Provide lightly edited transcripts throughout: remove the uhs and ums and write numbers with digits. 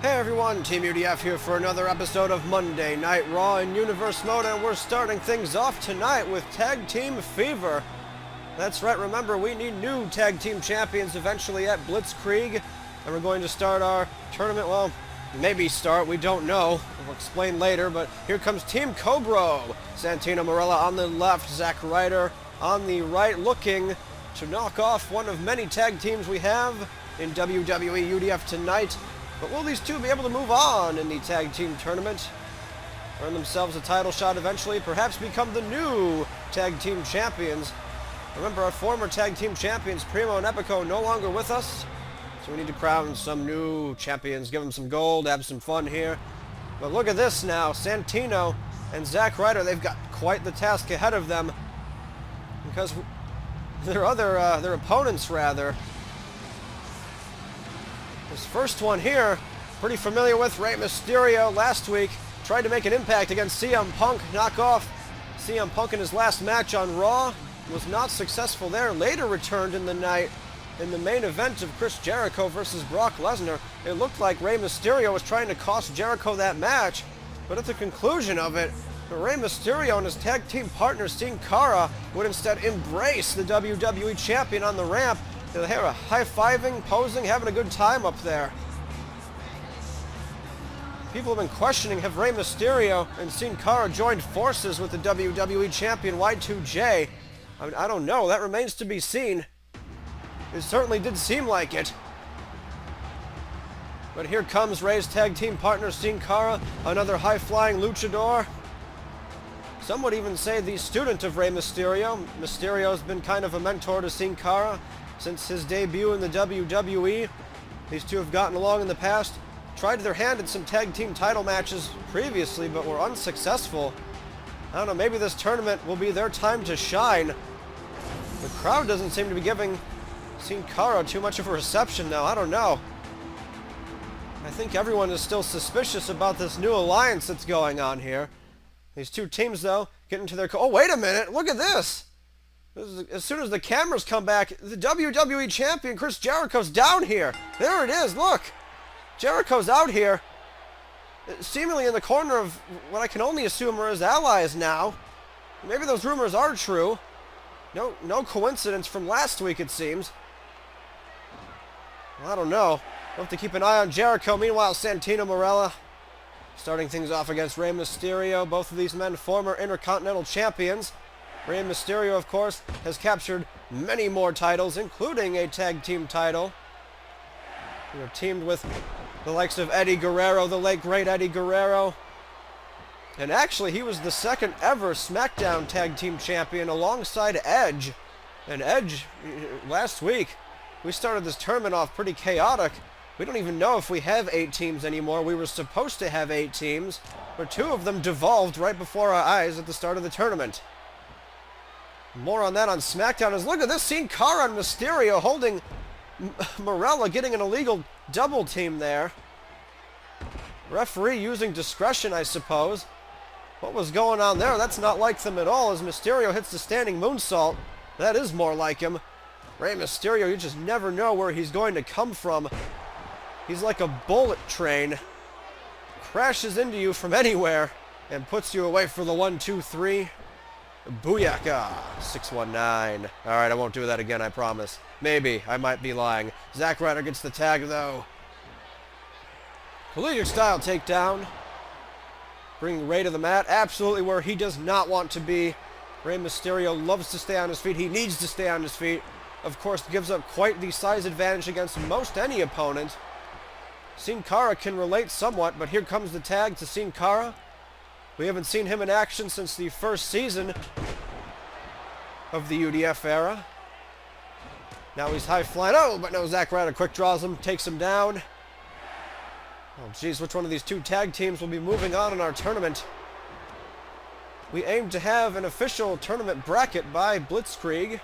Hey everyone, Teamudf here for another episode of Monday Night Raw in Universe Mode, and we're starting things off tonight with Tag Team Fever. That's right, remember, we need new Tag Team Champions eventually at Blitzkrieg, and we're going to start our tournament, well, maybe start, we don't know. We'll explain later, but here comes Team Cobro. Santino Marella on the left, Zack Ryder on the right, looking to knock off one of many tag teams we have in WWE UDF tonight. But will these two be able to move on in the tag team tournament? Earn themselves a title shot eventually, perhaps become the new tag team champions. Remember, our former tag team champions, Primo and Epico, no longer with us. So we need to crown some new champions, give them some gold, have some fun here. But look at this now, Santino and Zack Ryder, they've got quite the task ahead of them. Because their opponents, rather. This first one here, pretty familiar with. Rey Mysterio last week tried to make an impact against CM Punk, knock off CM Punk in his last match on Raw. Was not successful there. Later returned in the night in the main event of Chris Jericho versus Brock Lesnar. It looked like Rey Mysterio was trying to cost Jericho that match, but at the conclusion of it, Rey Mysterio and his tag team partner, Cara, would instead embrace the WWE Champion on the ramp. They were high-fiving, posing, having a good time up there. People have been questioning, have Rey Mysterio and Cara joined forces with the WWE Champion Y2J? I mean, I don't know. That remains to be seen. It certainly did seem like it. But here comes Rey's tag team partner, Cara, another high-flying luchador. Some would even say the student of Rey Mysterio. Mysterio's been kind of a mentor to Cara since his debut in the WWE. These two have gotten along in the past, tried their hand at some tag team title matches previously, but were unsuccessful. I don't know, maybe this tournament will be their time to shine. The crowd doesn't seem to be giving Cara too much of a reception now. I don't know. I think everyone is still suspicious about this new alliance that's going on here. These two teams, though, get into their... Oh, wait a minute! Look at this! As soon as the cameras come back, the WWE Champion, Chris Jericho's down here. There it is, look! Jericho's out here, seemingly in the corner of what I can only assume are his allies now. Maybe those rumors are true. No coincidence from last week, it seems. Well, I don't know. We'll have to keep an eye on Jericho. Meanwhile, Santino Marella starting things off against Rey Mysterio. Both of these men former Intercontinental Champions. Rey Mysterio, of course, has captured many more titles, including a tag team title. Teamed with the likes of Eddie Guerrero, the late great Eddie Guerrero. And actually, he was the second ever SmackDown Tag Team Champion alongside Edge. And Edge, last week, we started this tournament off pretty chaotic. We don't even know if we have 8 teams anymore. We were supposed to have 8 teams, but 2 of them devolved right before our eyes at the start of the tournament. More on that on SmackDown. As look at this scene, Cara and Mysterio holding Marella, getting an illegal double team there. Referee using discretion, I suppose. What was going on there? That's not like them at all. As Mysterio hits the standing moonsault, that is more like him. Rey Mysterio, you just never know where he's going to come from. He's like a bullet train. Crashes into you from anywhere and puts you away for the 1, 2, 3. Booyaka! 619. Alright, I won't do that again, I promise. Maybe. I might be lying. Zack Ryder gets the tag, though. Collegiate style takedown. Bring Rey to the mat. Absolutely where he does not want to be. Rey Mysterio loves to stay on his feet. He needs to stay on his feet. Of course, gives up quite the size advantage against most any opponent. Cara can relate somewhat, but here comes the tag to Cara. We haven't seen him in action since the first season of the UDF era. Now he's high-flying. Oh, but no, Zack Ryder quick draws him, takes him down. Oh, geez, which one of these 2 tag teams will be moving on in our tournament? We aim to have an official tournament bracket by Blitzkrieg.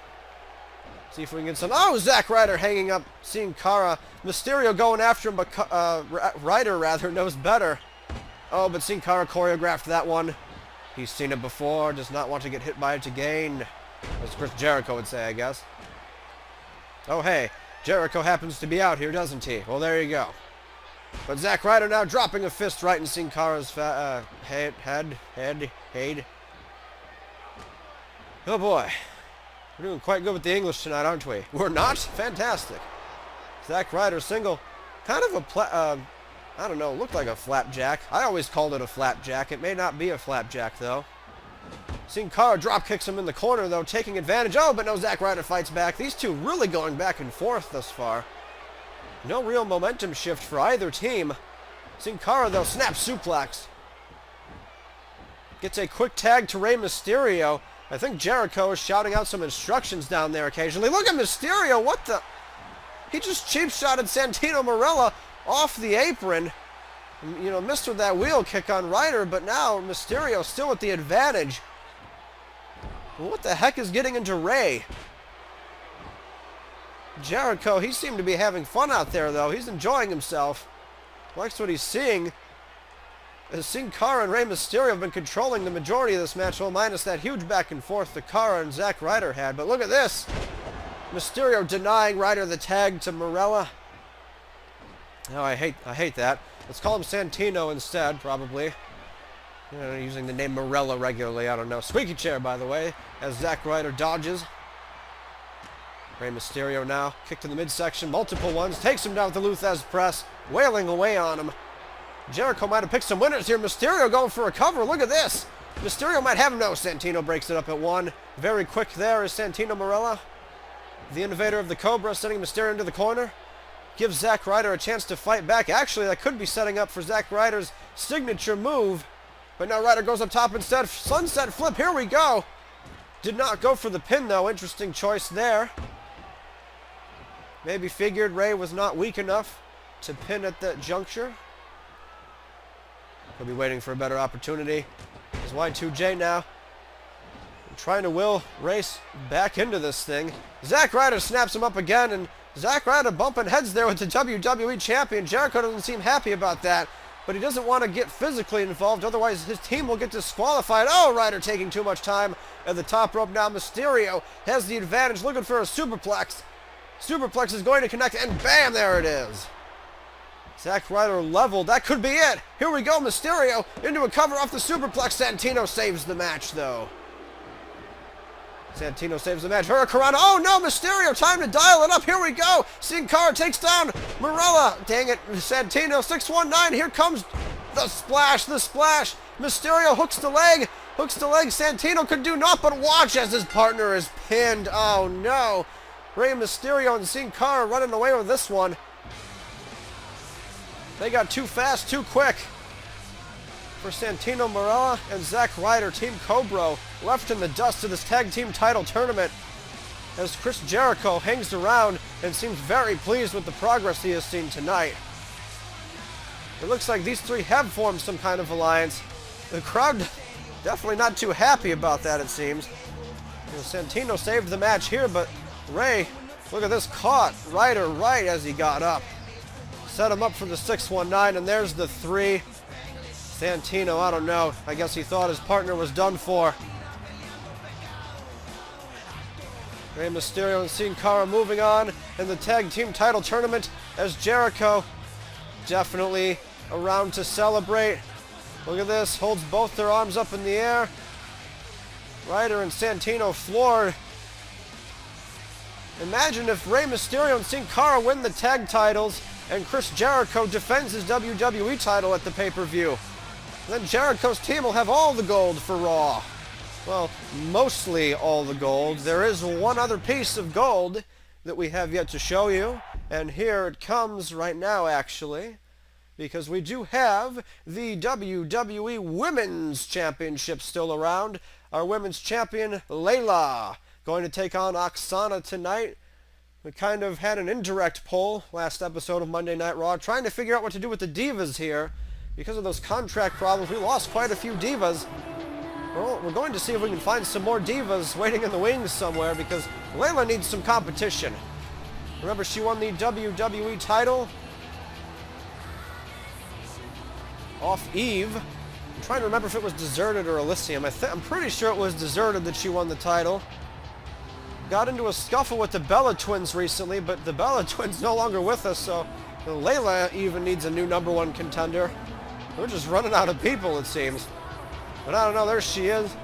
See if we can get some... Oh, Zack Ryder hanging up, Cara. Mysterio going after him, but Ryder, rather, knows better. Oh, but Cara choreographed that one. He's seen it before, does not want to get hit by it again. As Chris Jericho would say, I guess. Oh, hey, Jericho happens to be out here, doesn't he? Well, there you go. But Zack Ryder now dropping a fist right in Sin Cara's head. Oh boy. We're doing quite good with the English tonight, aren't we? We're not? Fantastic. Zack Ryder single. Kind of a, I don't know, looked like a flapjack. I always called it a flapjack. It may not be a flapjack, though. Sin Cara drop kicks him in the corner, though, taking advantage. Oh, but no, Zack Ryder fights back. These two really going back and forth thus far. No real momentum shift for either team. Sin Cara, though, snaps suplex. Gets a quick tag to Rey Mysterio. I think Jericho is shouting out some instructions down there occasionally. Look at Mysterio, what the... He just cheap-shotted Santino Marella off the apron. You know, missed with that wheel kick on Ryder, but now Mysterio still with the advantage. What the heck is getting into Rey? Jericho, he seemed to be having fun out there, though. He's enjoying himself. Likes what he's seeing. As Sin Cara and Rey Mysterio have been controlling the majority of this match, well, minus that huge back and forth that Cara and Zack Ryder had. But look at this. Mysterio denying Ryder the tag to Marella. Oh, I hate that. Let's call him Santino instead, probably. You know, using the name Marella regularly, I don't know. Squeaky chair, by the way, as Zack Ryder dodges. Rey Mysterio now, kick to the midsection, multiple ones, takes him down with the Luthez press, wailing away on him. Jericho might have picked some winners here. Mysterio going for a cover. Look at this. Mysterio might have him. No, Santino breaks it up at one. Very quick there is Santino Marella. The innovator of the Cobra, sending Mysterio into the corner. Gives Zack Ryder a chance to fight back. Actually, that could be setting up for Zack Ryder's signature move. But now Ryder goes up top instead. Sunset flip. Here we go. Did not go for the pin, though. Interesting choice there. Maybe figured Rey was not weak enough to pin at that juncture. He'll be waiting for a better opportunity. There's Y2J now. Trying to will Race back into this thing. Zack Ryder snaps him up again, and Zack Ryder bumping heads there with the WWE Champion. Jericho doesn't seem happy about that, but he doesn't want to get physically involved, otherwise his team will get disqualified. Oh, Ryder taking too much time at the top rope now. Mysterio has the advantage, looking for a superplex. Superplex is going to connect, and bam, there it is. Zack Ryder leveled. That could be it. Here we go, Mysterio into a cover off the superplex. Santino saves the match, though. Santino saves the match. Hurricanrana. Oh, no, Mysterio. Time to dial it up. Here we go. Sin Cara takes down Marella. Dang it, Santino. 619. Here comes the splash. The splash. Mysterio hooks the leg. Hooks the leg. Santino could do naught but watch as his partner is pinned. Oh, no. Rey Mysterio and Sin Cara running away with this one. They got too fast, too quick. For Santino Marella and Zack Ryder, Team Cobro left in the dust of this tag team title tournament as Chris Jericho hangs around and seems very pleased with the progress he has seen tonight. It looks like these three have formed some kind of alliance. The crowd definitely not too happy about that, it seems. You know, Santino saved the match here, but Rey, look at this, caught Ryder right as he got up. Set him up for the 619, and there's the 3. Santino, I don't know. I guess he thought his partner was done for. Rey Mysterio and Sin Cara moving on in the tag team title tournament as Jericho definitely around to celebrate. Look at this, holds both their arms up in the air. Ryder and Santino floored. Imagine if Rey Mysterio and Sin Cara win the tag titles and Chris Jericho defends his WWE title at the pay-per-view. Then Jericho's team will have all the gold for Raw. Well, mostly all the gold. There is one other piece of gold that we have yet to show you, and here it comes right now, actually, because we do have the WWE Women's Championship still around. Our Women's Champion, Layla, going to take on Aksana tonight. We kind of had an indirect poll last episode of Monday Night Raw, trying to figure out what to do with the Divas here. Because of those contract problems, we lost quite a few Divas. Well, we're going to see if we can find some more Divas waiting in the wings somewhere, because Layla needs some competition. Remember, she won the WWE title off Eve. I'm trying to remember if it was Deserted or Elysium. I'm pretty sure it was Deserted that she won the title. Got into a scuffle with the Bella Twins recently, but the Bella Twins no longer with us, so Layla even needs a new #1 contender. We're just running out of people, it seems. But I don't know, there she is.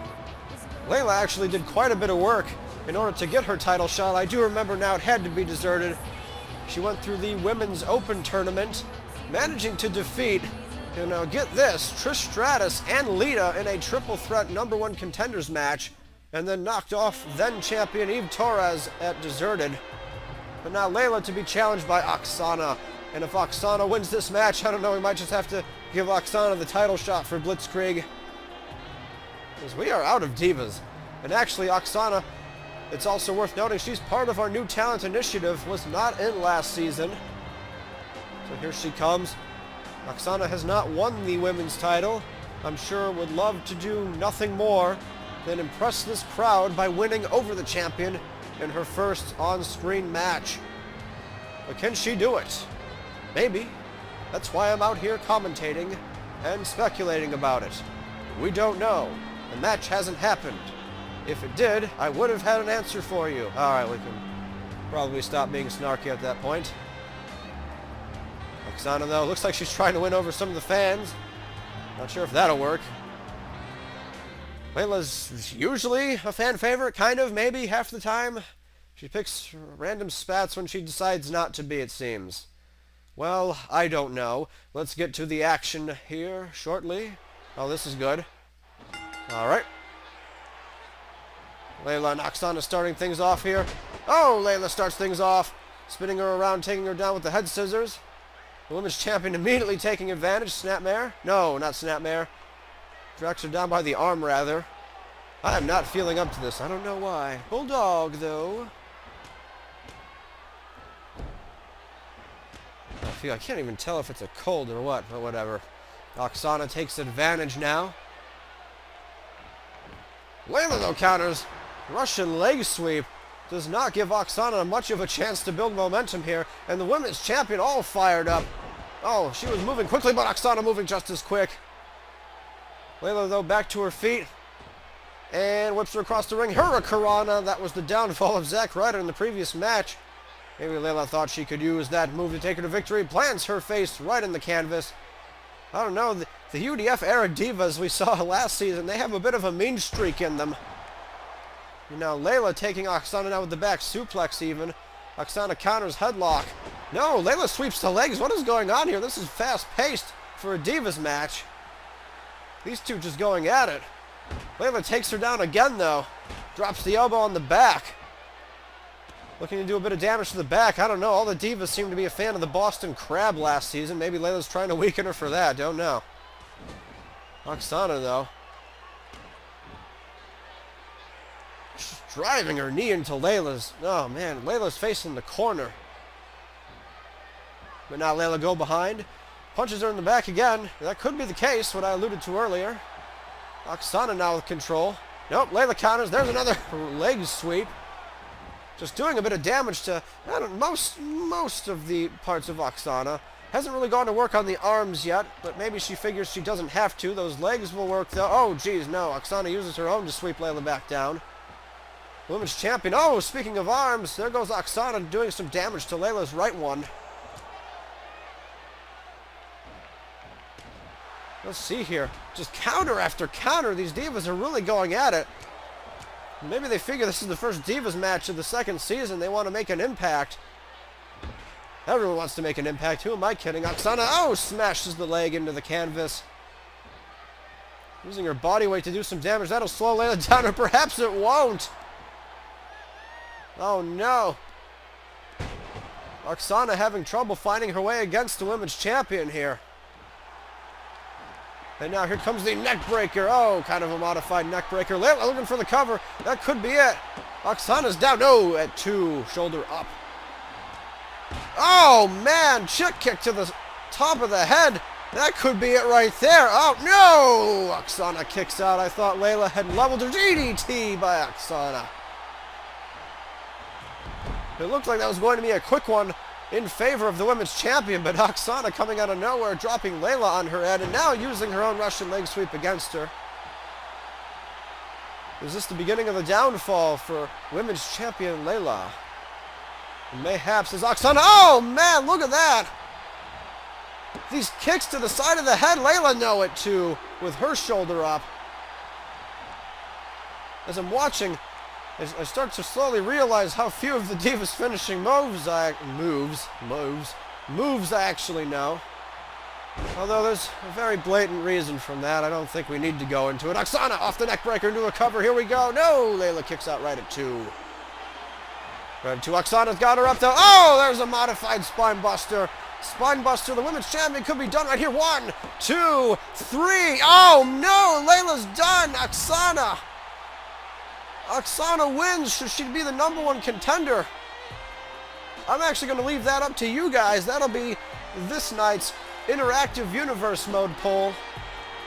Layla actually did quite a bit of work in order to get her title shot. I do remember now it had to be deserted. She went through the Women's Open tournament, managing to defeat, and now get this, Trish Stratus and Lita in a triple threat #1 contenders match, and then knocked off then champion Eve Torres at deserted. But now Layla to be challenged by Aksana. And if Aksana wins this match, I don't know, we might just have to give Aksana the title shot for Blitzkrieg. Because we are out of divas. And actually, Aksana, it's also worth noting, she's part of our new talent initiative, was not in last season. So here she comes. Aksana has not won the women's title. I'm sure would love to do nothing more than impress this crowd by winning over the champion in her first on-screen match. But can she do it? Maybe. That's why I'm out here commentating and speculating about it. We don't know. The match hasn't happened. If it did, I would have had an answer for you. Alright, we can probably stop being snarky at that point. Aksana, though, looks like she's trying to win over some of the fans. Not sure if that'll work. Layla's usually a fan favorite, kind of, maybe, half the time. She picks random spats when she decides not to be, it seems. Well, I don't know. Let's get to the action here shortly. Oh, this is good. Alright. Layla and Aksana starting things off here. Oh, Layla starts things off. Spinning her around, taking her down with the head scissors. The women's champion immediately taking advantage. Snapmare? No, not Snapmare. Drags her down by the arm, rather. I am not feeling up to this. I don't know why. Bulldog, though. I can't even tell if it's a cold or what, but whatever. Aksana takes advantage now. Layla, though, counters. Russian leg sweep does not give Aksana much of a chance to build momentum here. And the women's champion all fired up. Oh, she was moving quickly, but Aksana moving just as quick. Layla, though, back to her feet. And whips her across the ring. Hurricanrana. That was the downfall of Zack Ryder in the previous match. Maybe Layla thought she could use that move to take her to victory. Plants her face right in the canvas. I don't know. The UDF era divas we saw last season, they have a bit of a mean streak in them. You know, Layla taking Aksana out with the back suplex even. Aksana counters headlock. No, Layla sweeps the legs. What is going on here? This is fast-paced for a divas match. These two just going at it. Layla takes her down again, though. Drops the elbow on the back. Looking to do a bit of damage to the back. I don't know. All the divas seem to be a fan of the Boston Crab last season. Maybe Layla's trying to weaken her for that. Don't know. Aksana, though. She's driving her knee into Layla's. Oh, man. Layla's facing the corner. But now Layla go behind. Punches her in the back again. That could be the case, what I alluded to earlier. Aksana now with control. Nope, Layla counters. There's another leg sweep. Just doing a bit of damage to most of the parts of Aksana. Hasn't really gone to work on the arms yet, but maybe she figures she doesn't have to. Those legs will work, though. Oh, geez, no. Aksana uses her own to sweep Layla back down. Women's champion. Oh, speaking of arms, there goes Aksana doing some damage to Layla's right one. Let's see here. Just counter after counter. These divas are really going at it. Maybe they figure this is the first Divas match of the second season. They want to make an impact. Everyone wants to make an impact. Who am I kidding? Aksana, oh, smashes the leg into the canvas. Using her body weight to do some damage. That'll slow Layla down, or perhaps it won't. Oh, no. Aksana having trouble finding her way against the women's champion here. And now here comes the neck breaker. Oh, kind of a modified neck breaker. Layla looking for the cover. That could be it. Aksana's down. No, at 2. Shoulder up. Oh, man. Chick kick to the top of the head. That could be it right there. Oh, no. Aksana kicks out. I thought Layla had leveled her. DDT by Aksana. It looked like that was going to be a quick one in favor of the women's champion, but Aksana coming out of nowhere, dropping Layla on her head, and now using her own Russian leg sweep against her. Is this the beginning of the downfall for women's champion Layla? Mayhaps is Aksana. Oh, man, look at that. These kicks to the side of the head, Layla know it too, with her shoulder up. As I'm watching, I start to slowly realize how few of the Divas finishing moves I actually know. Although there's a very blatant reason from that. I don't think we need to go into it. Aksana off the neck breaker into a cover. Here we go. No, Layla kicks out right at 2. Right at 2. Aksana's got her up though. Oh, there's a modified spine buster. Spine buster. The women's champion could be done right here. 1, 2, 3. Oh no, Layla's done. Aksana wins. Should she be the #1 contender? I'm actually going to leave that up to you guys. That'll be this night's interactive universe mode poll.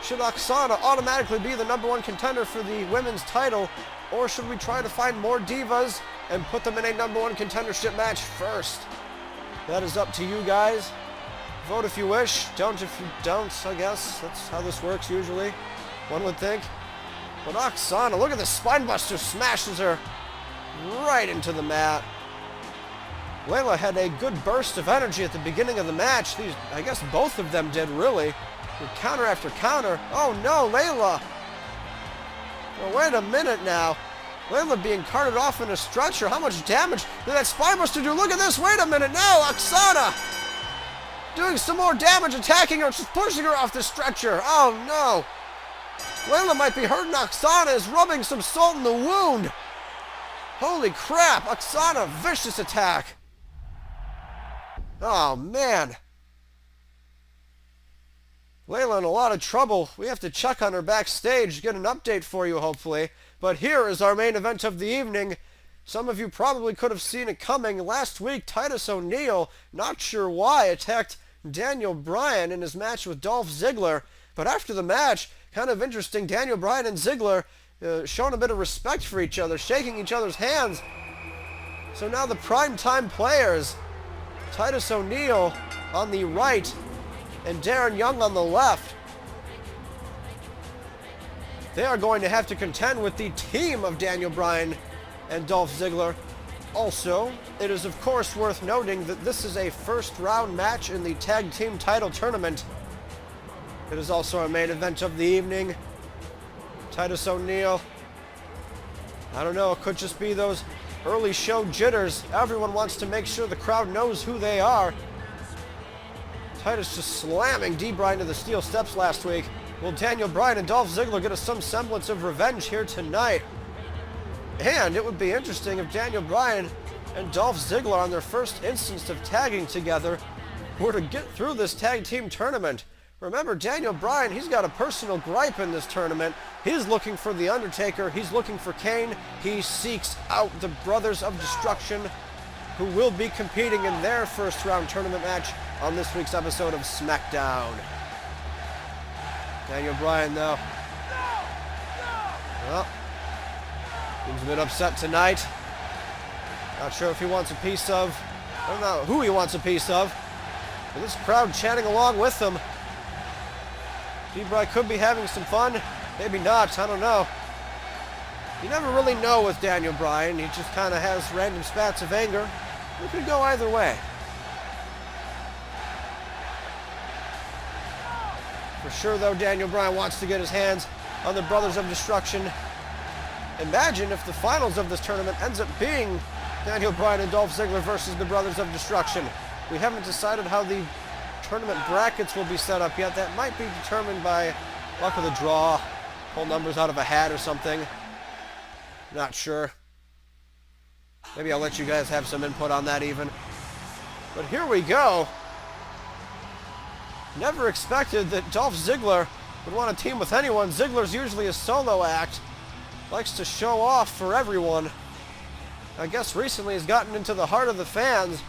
Should Aksana automatically be the #1 contender for the women's title, or should we try to find more divas and put them in a #1 contendership match first? That is up to you guys. Vote if you wish. Don't if you don't, I guess. That's how this works usually, one would think. But Aksana, look at the spinebuster, smashes her right into the mat. Layla had a good burst of energy at the beginning of the match. I guess both of them did, really. With counter after counter. Oh no, Layla! Well, wait a minute now. Layla being carted off in a stretcher. How much damage did that spinebuster do? Look at this, wait a minute, no! Aksana! Doing some more damage, attacking her, just pushing her off the stretcher. Oh no! Layla might be hurting. Aksana is rubbing some salt in the wound. Holy crap, Aksana, vicious attack. Oh man. Layla in a lot of trouble. We have to check on her backstage, get an update for you hopefully. But here is our main event of the evening. Some of you probably could have seen it coming. Last week, Titus O'Neil, not sure why, attacked Daniel Bryan in his match with Dolph Ziggler. But after the match, kind of interesting, Daniel Bryan and Ziggler showing a bit of respect for each other, shaking each other's hands. So now the primetime players, Titus O'Neil on the right and Darren Young on the left, they are going to have to contend with the team of Daniel Bryan and Dolph Ziggler. Also, it is of course worth noting that this is a first round match in the tag team title tournament. It is also our main event of the evening. Titus O'Neil, I don't know, it could just be those early show jitters. Everyone wants to make sure the crowd knows who they are. Titus just slamming D. Bryan to the steel steps last week. Will Daniel Bryan and Dolph Ziggler get some semblance of revenge here tonight? And it would be interesting if Daniel Bryan and Dolph Ziggler, on their first instance of tagging together, were to get through this tag team tournament. Remember, Daniel Bryan, he's got a personal gripe in this tournament. He's looking for The Undertaker. He's looking for Kane. He seeks out the Brothers of Destruction, who will be competing in their first round tournament match on this week's episode of SmackDown. Daniel Bryan, though, well, seems a bit upset tonight. Not sure if he wants a piece of, I don't know who he wants a piece of, but this crowd chanting along with him. D-Bry could be having some fun, maybe not, I don't know. You never really know with Daniel Bryan. He just kind of has random spats of anger. It could go either way. For sure, though, Daniel Bryan wants to get his hands on the Brothers of Destruction. Imagine if the finals of this tournament ends up being Daniel Bryan and Dolph Ziggler versus the Brothers of Destruction. We haven't decided how the tournament brackets will be set up yet. That might be determined by luck of the draw, pull numbers out of a hat or something. Not sure. Maybe I'll let you guys have some input on that even. But here we go. Never expected that Dolph Ziggler would want to team with anyone. Ziggler's usually a solo act. Likes to show off for everyone. I guess recently has gotten into the heart of the fans.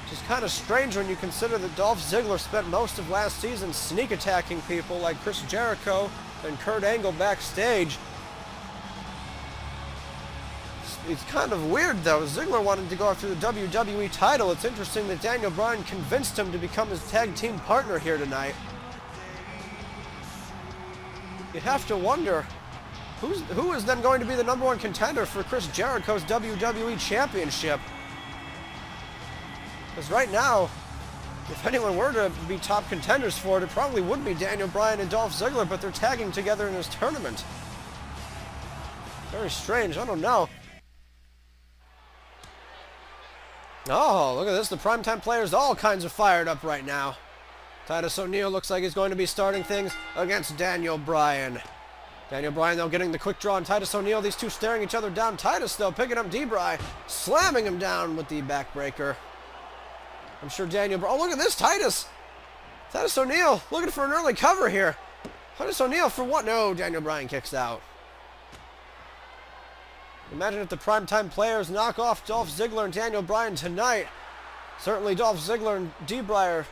Which is kind of strange when you consider that Dolph Ziggler spent most of last season sneak attacking people like Chris Jericho and Kurt Angle backstage. It's kind of weird though. Ziggler wanted to go after the WWE title. It's interesting that Daniel Bryan convinced him to become his tag team partner here tonight. You have to wonder, who is then going to be the #1 contender for Chris Jericho's WWE Championship? Because right now, If anyone were to be top contenders for it, it probably would be Daniel Bryan and Dolph Ziggler, but they're tagging together in this tournament. Very strange, I don't know. Oh, look at this. The Primetime Players all kinds of fired up right now. Titus O'Neil looks like he's going to be starting things against Daniel Bryan. Daniel Bryan, though, getting the quick draw on Titus O'Neil. These two staring each other down. Titus, though, picking up D-Bry, slamming him down with the backbreaker. I'm sure Daniel Bryan... Oh, look at this, Titus! Titus O'Neil looking for an early cover here. Titus O'Neil for what? No, Daniel Bryan kicks out. Imagine if the Primetime Players knock off Dolph Ziggler and Daniel Bryan tonight. Certainly Dolph Ziggler and D-Bry are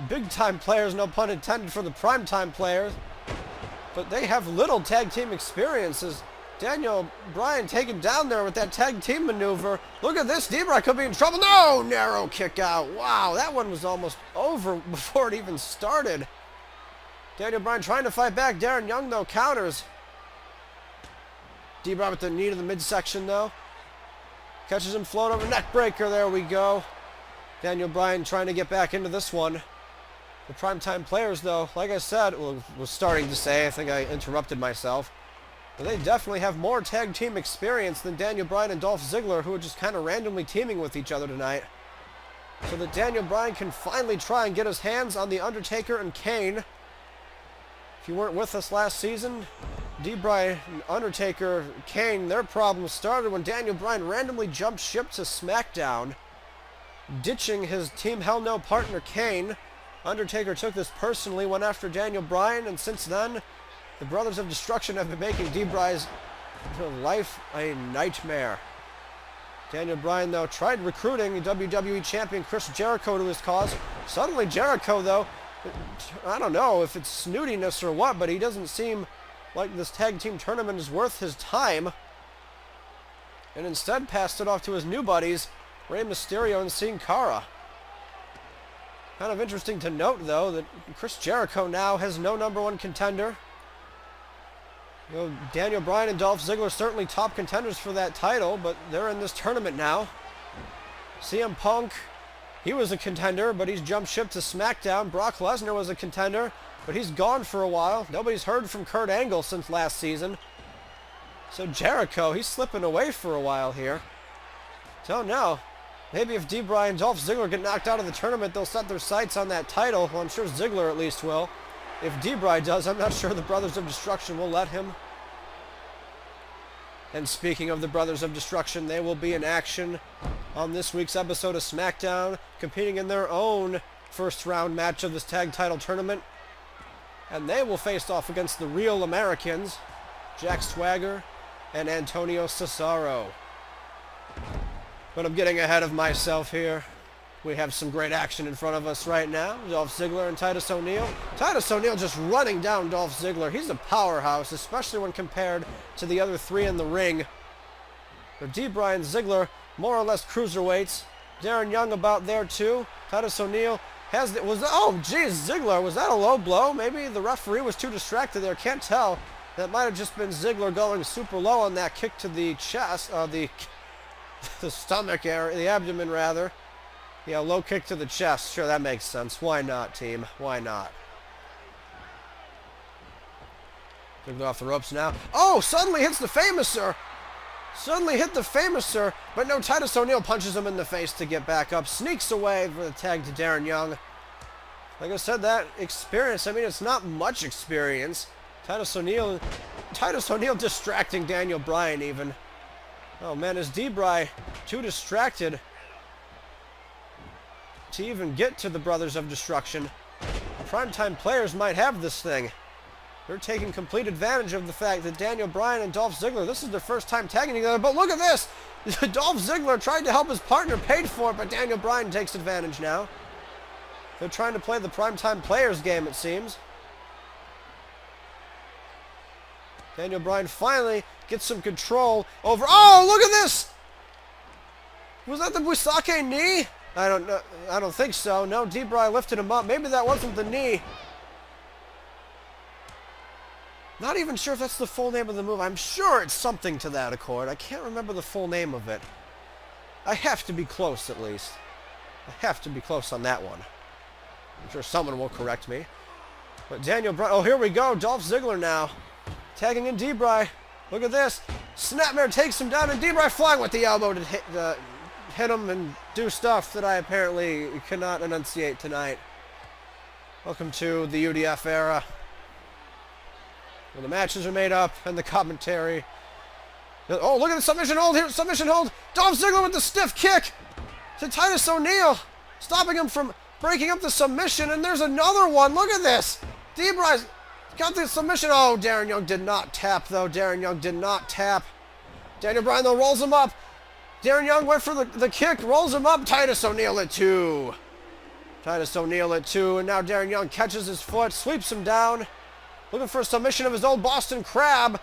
big-time players, no pun intended, for the Primetime Players. But they have little tag team experiences. Daniel Bryan taken down there with that tag team maneuver. Look at this. D-Bry could be in trouble. No! Narrow kick out. Wow, that one was almost over before it even started. Daniel Bryan trying to fight back. Darren Young, though, counters. D-Bry with the knee to the midsection, though. Catches him float over. Neck breaker. There we go. Daniel Bryan trying to get back into this one. The Primetime Players, though, like I said, was starting to say, I think I interrupted myself, but they definitely have more tag team experience than Daniel Bryan and Dolph Ziggler, who are just kind of randomly teaming with each other tonight. So that Daniel Bryan can finally try and get his hands on The Undertaker and Kane. If you weren't with us last season, D-Bry, Undertaker, Kane, their problems started when Daniel Bryan randomly jumped ship to SmackDown, ditching his Team Hell No partner Kane. Undertaker took this personally, went after Daniel Bryan, and since then, the Brothers of Destruction have been making D-Bry's life a nightmare. Daniel Bryan, though, tried recruiting WWE Champion Chris Jericho to his cause. Suddenly Jericho, though, I don't know if it's snootiness or what, but he doesn't seem like this tag team tournament is worth his time, and instead passed it off to his new buddies, Rey Mysterio and Cara. Kind of interesting to note, though, that Chris Jericho now has no #1 contender. You know, Daniel Bryan and Dolph Ziggler certainly top contenders for that title, but they're in this tournament now. CM Punk, he was a contender, but he's jumped ship to SmackDown. Brock Lesnar was a contender, but he's gone for a while. Nobody's heard from Kurt Angle since last season. So Jericho, he's slipping away for a while here. Don't know. Maybe if D-Bry and Dolph Ziggler get knocked out of the tournament, they'll set their sights on that title. Well, I'm sure Ziggler at least will. If D-Bry does, I'm not sure the Brothers of Destruction will let him. And speaking of the Brothers of Destruction, they will be in action on this week's episode of SmackDown, competing in their own first-round match of this tag title tournament. And they will face off against the Real Americans, Jack Swagger and Antonio Cesaro. But I'm getting ahead of myself here. We have some great action in front of us right now. Dolph Ziggler and Titus O'Neil. Titus O'Neil just running down Dolph Ziggler. He's a powerhouse, especially when compared to the other three in the ring. But D-Bry and Ziggler, more or less cruiserweights. Darren Young about there too. Titus O'Neil has the... Oh, geez, Ziggler. Was that a low blow? Maybe the referee was too distracted there. Can't tell. That might have just been Ziggler going super low on that kick to the chest. The stomach area, the abdomen rather. Yeah, low kick to the chest. Sure, that makes sense. Why not, team? Why not? Ziggler off the ropes now. Oh, suddenly hits the Famouser. Suddenly hit the Famouser, but no, Titus O'Neil punches him in the face to get back up. Sneaks away for the tag to Darren Young. Like I said, that experience, I mean, it's not much experience. Titus O'Neil distracting Daniel Bryan even. Oh man, is D-Bry too distracted to even get to the Brothers of Destruction? Primetime Players might have this thing. They're taking complete advantage of the fact that Daniel Bryan and Dolph Ziggler, this is their first time tagging together, but look at this! Dolph Ziggler tried to help his partner, paid for it, but Daniel Bryan takes advantage now. They're trying to play the Primetime Players game, it seems. Daniel Bryan finally gets some control over... Oh, look at this! Was that the Busake knee? I don't know. I don't think so. No, D-Bry lifted him up. Maybe that wasn't the knee. Not even sure if that's the full name of the move. I'm sure it's something to that accord. I can't remember the full name of it. I have to be close, at least. I have to be close on that one. I'm sure someone will correct me. But Daniel Bryan, oh, here we go. Dolph Ziggler now. Tagging in D-Bry. Look at this. Snapmare takes him down, and D-Bry flying with the elbow to hit him and do stuff that I apparently cannot enunciate tonight. Welcome to the UDF era, where the matches are made up and the commentary. Oh, look at the submission hold here. Submission hold. Dolph Ziggler with the stiff kick to Titus O'Neil, stopping him from breaking up the submission. And there's another one. Look at this. D-Bry's got the submission. Oh, Darren Young did not tap, though. Darren Young did not tap. Daniel Bryan, though, rolls him up. Darren Young went for the kick, rolls him up. Titus O'Neil at 2. Titus O'Neil at 2, and now Darren Young catches his foot, sweeps him down. Looking for a submission of his old Boston Crab.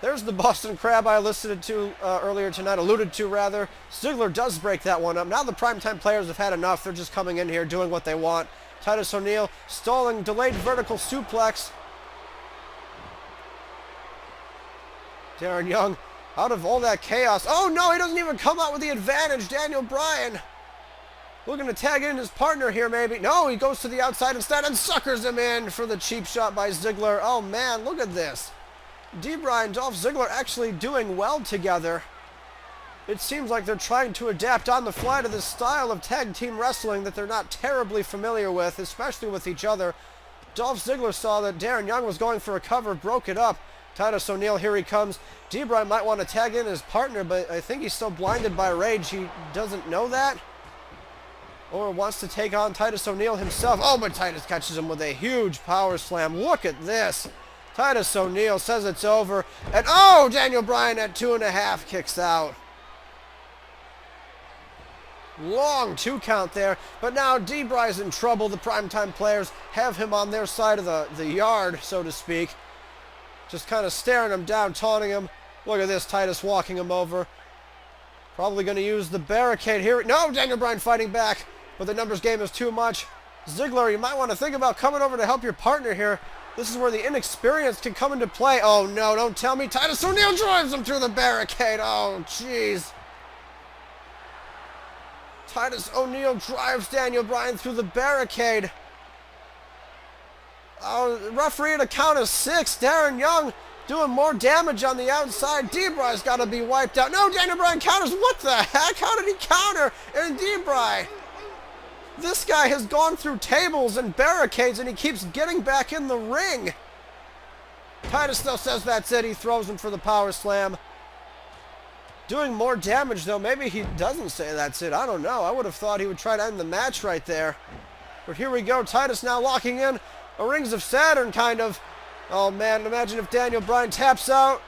There's the Boston Crab I alluded to earlier tonight. Ziggler does break that one up. Now the primetime players have had enough. They're just coming in here doing what they want. Titus O'Neil stalling delayed vertical suplex. Darren Young out of all that chaos. Oh no, he doesn't even come out with the advantage. Daniel Bryan looking to tag in his partner here, maybe. No, he goes to the outside instead and suckers him in for the cheap shot by Ziggler. Oh, man, look at this. D-Bry and Dolph Ziggler actually doing well together. It seems like they're trying to adapt on the fly to this style of tag team wrestling that they're not terribly familiar with, especially with each other. Dolph Ziggler saw that Darren Young was going for a cover, broke it up. Titus O'Neil, here he comes. D-Bry might want to tag in his partner, but I think he's so blinded by rage he doesn't know that. Or wants to take on Titus O'Neil himself. Oh, but Titus catches him with a huge power slam. Look at this. Titus O'Neil says it's over. And oh, Daniel Bryan at 2.5 kicks out. Long 2 count there. But now D-Bry's in trouble. The primetime players have him on their side of the yard, so to speak. Just kind of staring him down, taunting him. Look at this, Titus walking him over. Probably going to use the barricade here. No, Daniel Bryan fighting back. But the numbers game is too much. Ziggler, you might want to think about coming over to help your partner here. This is where the inexperience can come into play. Oh, no, don't tell me. Titus O'Neil drives him through the barricade. Oh, jeez. Titus O'Neil drives Daniel Bryan through the barricade. Oh, referee at a count of 6. Darren Young doing more damage on the outside. D-Bry's got to be wiped out. No, Daniel Bryan counters. What the heck? How did he counter? And D-Bry. This guy has gone through tables and barricades, and he keeps getting back in the ring. Titus still says that's it. He throws him for the power slam. Doing more damage, though. Maybe he doesn't say that's it. I don't know. I would have thought he would try to end the match right there. But here we go. Titus now locking in a Rings of Saturn, kind of. Oh, man. Imagine if Daniel Bryan taps out.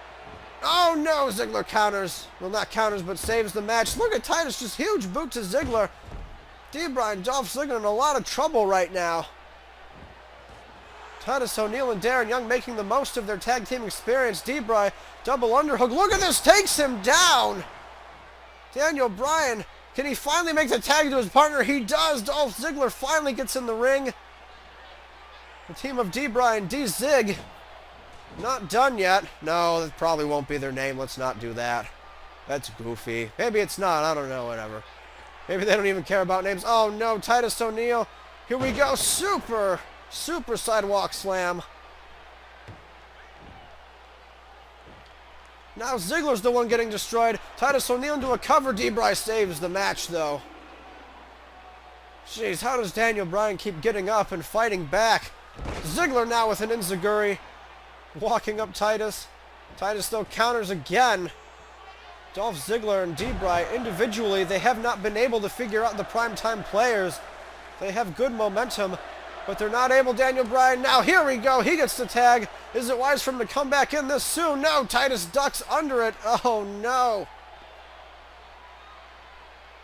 Oh, no. Ziggler counters. Well, not counters, but saves the match. Look at Titus. Just huge boot to Ziggler. D-Bry and Dolph Ziggler in a lot of trouble right now. Titus O'Neil and Darren Young making the most of their tag team experience. D-Bry, double underhook. Look at this, takes him down. Daniel Bryan, can he finally make the tag to his partner? He does. Dolph Ziggler finally gets in the ring. The team of D-Bry and D-Zig, not done yet. No, that probably won't be their name. Let's not do that. That's goofy. Maybe it's not. I don't know. Whatever. Maybe they don't even care about names. Oh, no. Titus O'Neil. Here we go. Super sidewalk slam. Now Ziggler's the one getting destroyed. Titus O'Neil into a cover. D-Bry saves the match, though. Jeez, how does Daniel Bryan keep getting up and fighting back? Ziggler now with an enziguri. Walking up Titus. Titus, though, counters again. Dolph Ziggler and D-Bry, individually, they have not been able to figure out the primetime players. They have good momentum, but they're not able. Daniel Bryan, now here we go. He gets the tag. Is it wise for him to come back in this soon? No, Titus ducks under it. Oh, no.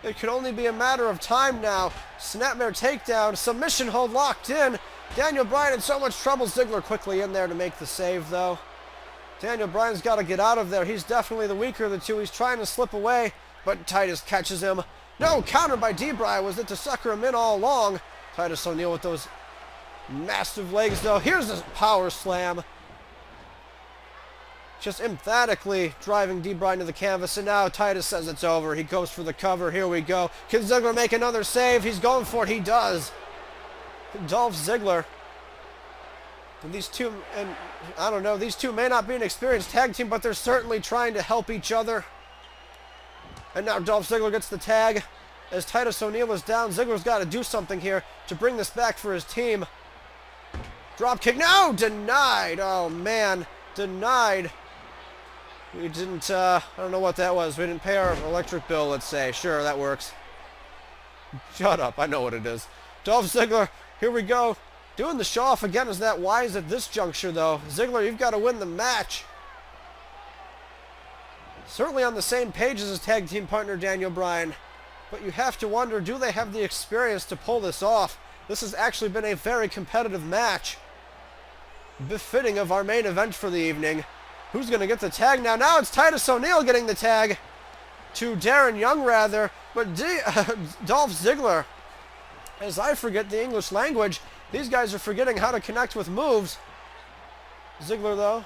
It could only be a matter of time now. Snapmare takedown, submission hold locked in. Daniel Bryan in so much trouble. Ziggler quickly in there to make the save, though. Daniel Bryan's got to get out of there. He's definitely the weaker of the two. He's trying to slip away, but Titus catches him. No, counter by D-Bry. Was it to sucker him in all along? Titus O'Neil with those massive legs, though. Here's a power slam. Just emphatically driving D-Bry into the canvas, and now Titus says it's over. He goes for the cover. Here we go. Can Ziggler make another save? He's going for it. He does. Dolph Ziggler. And these two, and I don't know, these two may not be an experienced tag team, but they're certainly trying to help each other. And now Dolph Ziggler gets the tag. As Titus O'Neil is down, Ziggler's got to do something here to bring this back for his team. Drop kick, no! Denied! Oh, man. Denied. We didn't, I don't know what that was. We didn't pay our electric bill, let's say. Sure, that works. Shut up, I know what it is. Dolph Ziggler, here we go. Doing the show-off again is that wise at this juncture, though. Ziggler, you've got to win the match. Certainly on the same page as his tag team partner, Daniel Bryan. But you have to wonder, do they have the experience to pull this off? This has actually been a very competitive match. Befitting of our main event for the evening. Who's going to get the tag now? Now it's Titus O'Neil getting the tag. To Darren Young, rather. But Dolph Ziggler. As I forget the English language, these guys are forgetting how to connect with moves. Ziggler, though,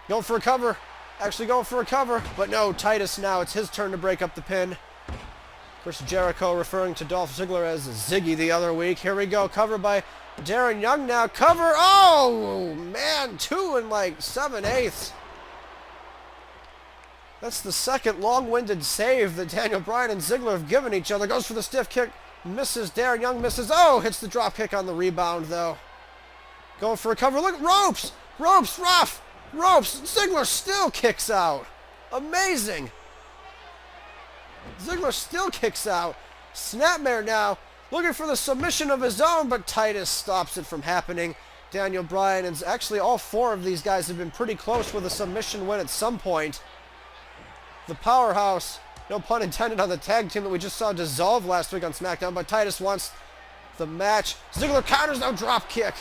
going for a cover. Actually going for a cover. But no, Titus now. It's his turn to break up the pin. Chris Jericho referring to Dolph Ziggler as Ziggy the other week. Here we go. Cover by Darren Young now. Cover. Oh, man. 2 and like 7/8. That's the second long-winded save that Daniel Bryan and Ziggler have given each other. Goes for the stiff kick. Misses. Darren Young misses. Oh, hits the drop kick on the rebound, though. Going for a cover. Look, ropes. Ropes, rough. Ropes. Ziggler still kicks out. Amazing. Ziggler still kicks out. Snapmare now. Looking for the submission of his own, but Titus stops it from happening. Daniel Bryan, and actually all 4 of these guys have been pretty close with a submission win at some point. The powerhouse, no pun intended, on the tag team that we just saw dissolve last week on SmackDown, but Titus wants the match. Ziggler counters, now drop kick.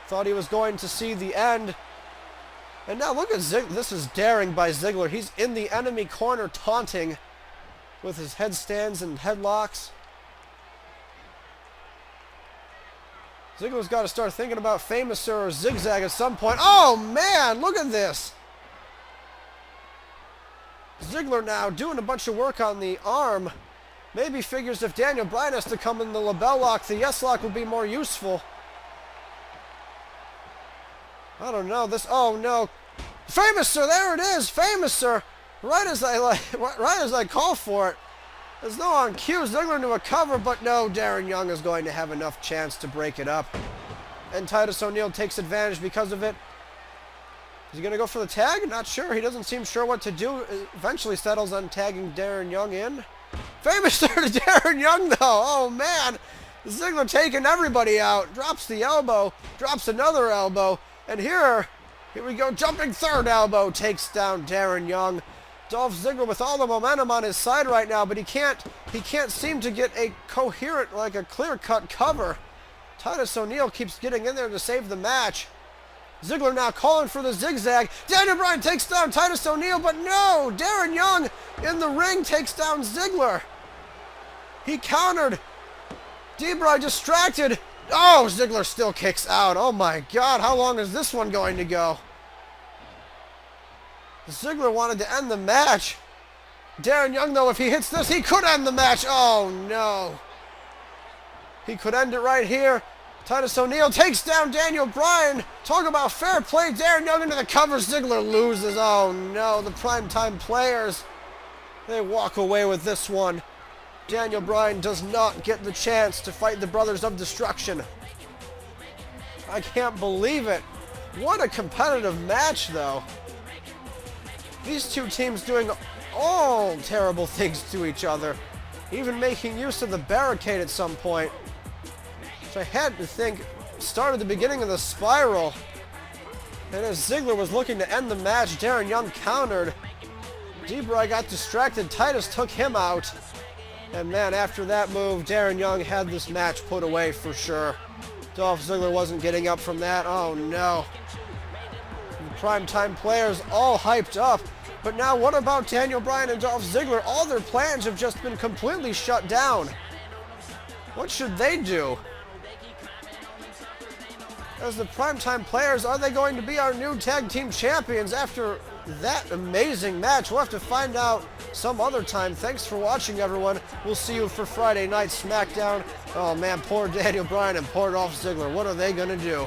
Thought he was going to see the end. And now look at Ziggler. This is daring by Ziggler. He's in the enemy corner taunting with his headstands and headlocks. Ziggler's got to start thinking about Famouser or Zigzag at some point. Oh, man, look at this. Ziggler now doing a bunch of work on the arm. Maybe figures if Daniel Bryan has to come in the label lock, the yes lock would be more useful. I don't know. This, oh, no. Famouser, there it is. Famouser. Right as I call for it. There's no on cue. Ziggler into a cover, but no, Darren Young is going to have enough chance to break it up. And Titus O'Neil takes advantage because of it. Is he going to go for the tag? Not sure. He doesn't seem sure what to do. Eventually settles on tagging Darren Young in. Famouser to Darren Young, though. Oh, man. Ziggler taking everybody out. Drops the elbow. Drops another elbow. And here we go. Jumping third elbow. Takes down Darren Young. Dolph Ziggler with all the momentum on his side right now, but he can't seem to get a coherent, like a clear-cut cover. Titus O'Neil keeps getting in there to save the match. Ziggler now calling for the zigzag. Daniel Bryan takes down Titus O'Neil, but no! Darren Young in the ring takes down Ziggler. He countered. D-Bry distracted. Oh, Ziggler still kicks out. Oh my God, how long is this one going to go? Ziggler wanted to end the match. Darren Young, though, if he hits this, he could end the match. Oh, no. He could end it right here. Titus O'Neil takes down Daniel Bryan. Talk about fair play. Darren Young into the cover. Ziggler loses. Oh, no. The primetime players, they walk away with this one. Daniel Bryan does not get the chance to fight the Brothers of Destruction. I can't believe it. What a competitive match, though. These two teams doing all terrible things to each other. Even making use of the barricade at some point. Which I had to think started the beginning of the spiral. And as Ziggler was looking to end the match, Darren Young countered. D-Bry got distracted. Titus took him out. And man, after that move, Darren Young had this match put away for sure. Dolph Ziggler wasn't getting up from that. Oh no. The primetime players all hyped up. But now what about Daniel Bryan and Dolph Ziggler? All their plans have just been completely shut down. What should they do? As the primetime players, are they going to be our new tag team champions after that amazing match. We'll have to find out some other time. Thanks for watching, everyone. We'll see you for Friday Night SmackDown. Oh man, poor Daniel Bryan and poor Dolph Ziggler. What are they going to do?